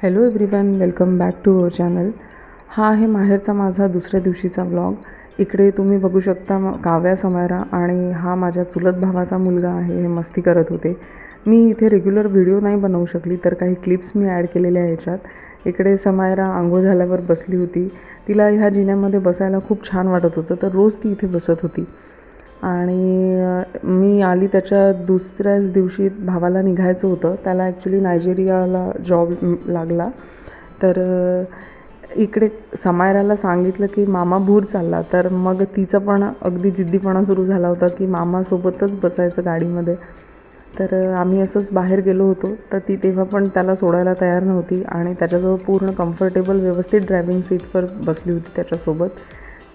Hello everyone, welcome back to our channel. हा आहे माहेरचा माझा दुसऱ्या दिवशीचा व्लॉग. इकडे तुम्ही बघू शकता काव्या, समायरा आणि हा माझ्या चुलत भावाचा मुलगा आहे. हे मस्ती करत होते. मी इथे रेग्युलर व्हिडिओ नाही बनवू शकली, तर काही क्लिप्स मी ॲड केलेल्या आहे याच्यात. इकडे समायरा आंघोळ झाल्यावर बसली होती. तिला ह्या जिन्यामध्ये बसायला खूप छान वाटत होतं, तर रोज ती इथे बसत होती. आणि मी आली त्याच्या दुसऱ्याच दिवशी भावाला निघायचं होतं. त्याला ॲक्च्युली नायजेरियाला जॉब लागला. तर इकडे समायराला सांगितलं की मामा भूर चालला. तर मग तिचं पण अगदी जिद्दीपणा सुरू झाला होता की मामासोबतच बसायचं गाडीमध्ये. तर आम्ही असंच बाहेर गेलो होतो. तर ती तेव्हा पण त्याला सोडायला तयार नव्हती आणि त्याच्याजवळ पूर्ण कम्फर्टेबल व्यवस्थित ड्रायव्हिंग सीटवर बसली होती त्याच्यासोबत.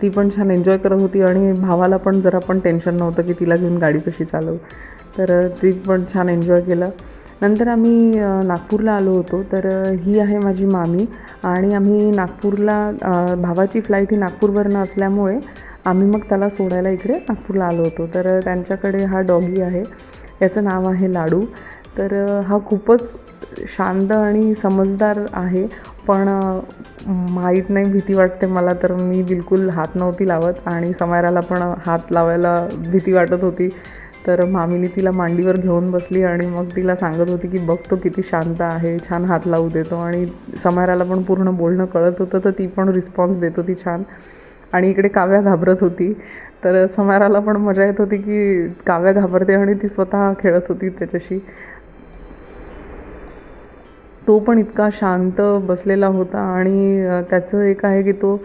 ती पण छान एन्जॉय करत होती आणि भावाला पण जरा पण टेन्शन नव्हतं की तिला घेऊन गाडी कशी चालवू. तर ती पण छान एन्जॉय केलं. नंतर आम्ही नागपूरला आलो होतो. तर ही आहे माझी मामी आणि आम्ही नागपूरला भावाची फ्लाईट ही नागपूरवरनं असल्यामुळे आम्ही मग त्याला सोडायला इकडे नागपूरला आलो होतो. तर त्यांच्याकडे हा डॉगी आहे, याचं नाव आहे लाडू. तर हा खूपच शांत आणि समजदार आहे, पण माहीत नाही, भीती वाटते मला. तर मी बिलकुल हात नव्हती लावत आणि समायराला पण हात लावायला भीती वाटत होती. तर मामीने तिला मांडीवर घेऊन बसली आणि मग तिला सांगत होती की बघ तो किती शांत आहे, छान हात लावू देतो. आणि समायराला पण पूर्ण बोलणं कळत होतं, तर ती पण रिस्पॉन्स देत होती छान. आणि इकडे काव्या घाबरत होती. तर समायराला पण मजा येत होती की काव्या घाबरते आणि ती स्वतः खेळत होती त्याच्याशी. तो पण इतका शांत बसलेला होता आणि त्याचं एक आहे की तो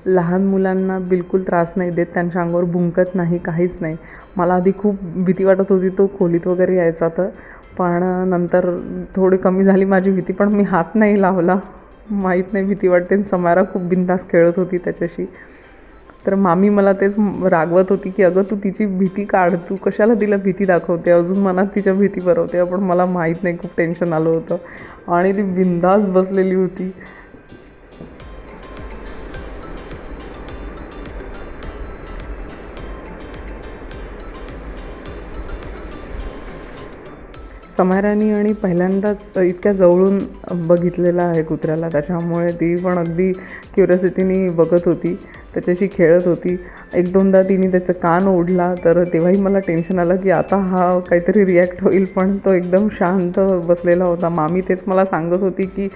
लहान मुलांना बिलकुल त्रास नाही देत, त्यांच्या अंगावर भुंकत नाही, काहीच नाही. मला आधी खूप भीती वाटत होती तो खोलीत वगैरे यायचा तर, पण नंतर थोडी कमी झाली माझी भीती. पण मी हात नाही लावला, माहीत नाही, भीती वाटते. समायरा खूप बिनधास्त खेळत होती त्याच्याशी. तर मामी मला तेच रागवत होती की अगं तू तिची भीती काढ, तू कशाला तिला भीती दाखवते, अजून मनात तिच्या भीती भरवते. पण मला माहीत नाही, खूप टेन्शन आलं होतं आणि ती बिनधास्त बसलेली होती. समायरानी आणि पहिल्यांदाच इतक्या जवळून बघितलेलं आहे कुत्र्याला, त्याच्यामुळे ती पण अगदी क्युरिओसिटीने बघत होती, त्याच्याशी खेळत होती. एक दोनदा तिने त्याचं कान ओढला, तर तेव्हाही मला टेन्शन आलं की आता हा काहीतरी रिॲक्ट होईल. पण तो एकदम शांत बसलेला होता. मामी तेच मला सांगत होती की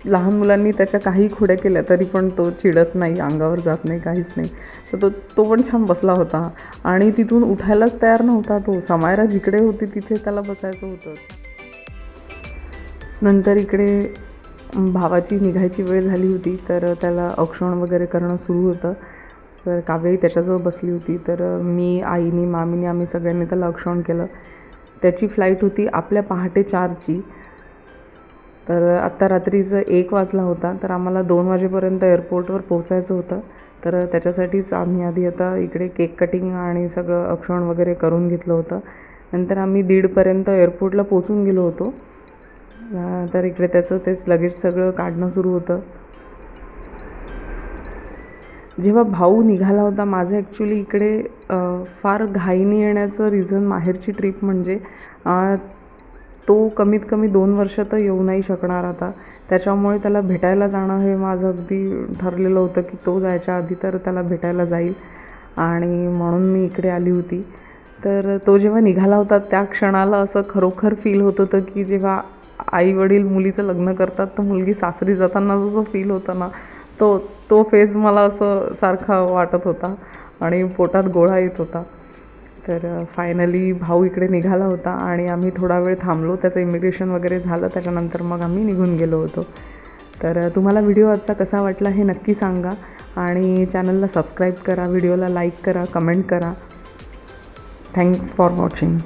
लहान मुलांनी त्याच्या काही खोड्या केल्या तरी पण तो चिडत नाही, अंगावर जात नाही, काहीच नाही. तर तो पण छान बसला होता आणि तिथून उठायलाच तयार नव्हता तो. समायरा जिकडे होती तिथे त्याला बसायचं होतं. नंतर इकडे भावाची निघायची वेळ झाली होती, तर त्याला औक्षण वगैरे करणं सुरू होतं. तर कावेरी त्याच्याजवळ बसली होती. तर मी, आईनी, मामीने आम्ही सगळ्यांनी त्याला औक्षण केलं. त्याची फ्लाईट होती आपल्या पहाटे 4ची. तर आत्ता रात्रीचं 1 वाजला होता. तर आम्हाला 2 वाजेपर्यंत एअरपोर्टवर पोहोचायचं होतं. तर त्याच्यासाठीच आम्ही आधी आता इकडे केक कटिंग आणि सगळं औक्षण वगैरे करून घेतलं होतं. नंतर आम्ही 1:30पर्यंत एअरपोर्टला पोचून गेलो होतो. तर इकडे त्याचं तेच लगेज सगळं काढणं सुरू होतं. जेव्हा भाऊ निघाला होता माझं, ॲक्च्युली इकडे फार घाईने येण्याचं रिझन माहेरची ट्रिप म्हणजे तो कमीत कमी 2 वर्ष तर येऊ नाही शकणार आता. त्याच्यामुळे त्याला भेटायला जाणं हे माझं अगदी ठरलेलं होतं की तो जायच्या आधी तर त्याला भेटायला जाईल, आणि म्हणून मी इकडे आली होती. तर तो जेव्हा निघाला होता त्या क्षणाला असं खरोखर फील होत होतं की जेव्हा आईवडील मुलीचं लग्न करतात तर मुलगी सासरी जाताना जसं फील होतं ना, तो फेज मला असं सारखा वाटत होता आणि पोटात गोळा येत होता. तर फायनली भाऊ इकडे निघाला होता आणि आम्ही थोडा वेळ थांबलो. त्याचं इमिग्रेशन वगैरे झालं, त्याच्यानंतर मग आम्ही निघून गेलो होतो. तर तुम्हाला व्हिडिओ आजचा कसा वाटला हे नक्की सांगा आणि चॅनलला सबस्क्राईब करा, व्हिडिओला लाईक करा, कमेंट करा. Thanks for watching.